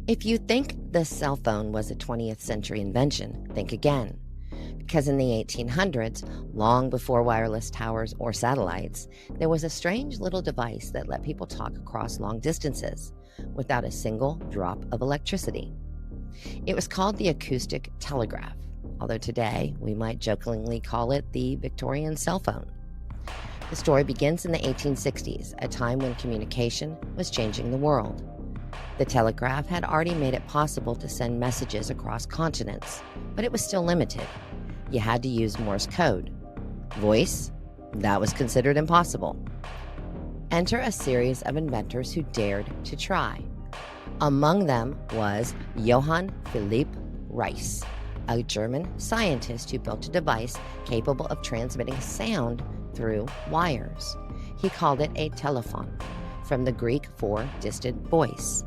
If you think the cell phone was a 20th century invention, think again. Because in the 1800s, long before wireless towers or satellites, there was a strange little device that let people talk across long distances without a single drop of electricity. It was called the acoustic telegraph, although today we might jokingly call it the Victorian cell phone. The story begins in the 1860s, a time when communication was changing the world. The telegraph had already made it possible to send messages across continents, but it was still limited. You had to use Morse code. Voice? That was considered impossible. Enter a series of inventors who dared to try. Among them was Johann Philipp Reis, a German scientist who built a device capable of transmitting sound through wires. He called it a telephon, from the Greek for distant voice.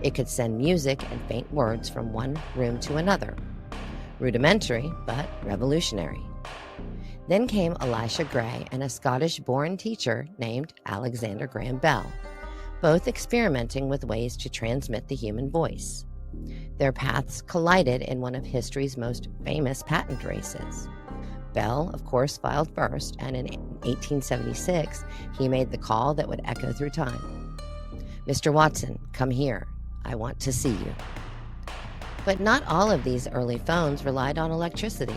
It could send music and faint words from one room to another. Rudimentary, but revolutionary. Then came Elisha Gray and a Scottish-born teacher named Alexander Graham Bell, both experimenting with ways to transmit the human voice. Their paths collided in one of history's most famous patent races. Bell, of course, filed first, and in 1876, he made the call that would echo through time. "Mr. Watson, come here. I want to see you." But not all of these early phones relied on electricity.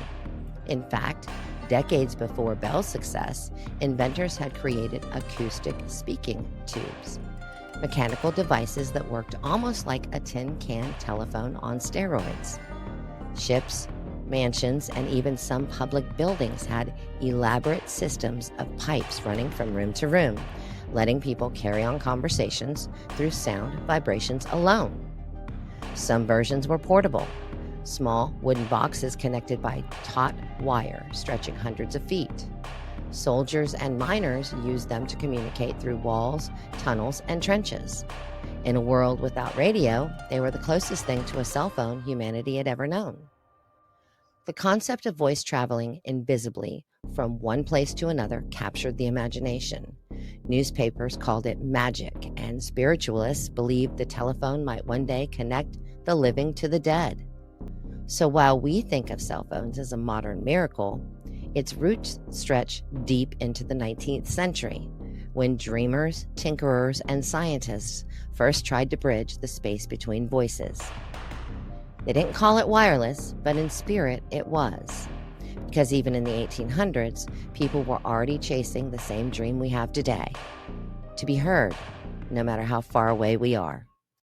In fact, decades before Bell's success, inventors had created acoustic speaking tubes, mechanical devices that worked almost like a tin can telephone on steroids. Ships, mansions, and even some public buildings had elaborate systems of pipes running from room to room, letting people carry on conversations through sound vibrations alone. Some versions were portable, small wooden boxes connected by taut wire stretching hundreds of feet. Soldiers and miners used them to communicate through walls, tunnels, and trenches. In a world without radio, they were the closest thing to a cell phone humanity had ever known. The concept of voice traveling invisibly from one place to another captured the imagination. Newspapers called it magic, and spiritualists believed the telephone might one day connect the living to the dead. So while we think of cell phones as a modern miracle, its roots stretch deep into the 19th century, when dreamers, tinkerers, and scientists first tried to bridge the space between voices. They didn't call it wireless, but in spirit it was. Because even in the 1800s, people were already chasing the same dream we have today: to be heard, no matter how far away we are.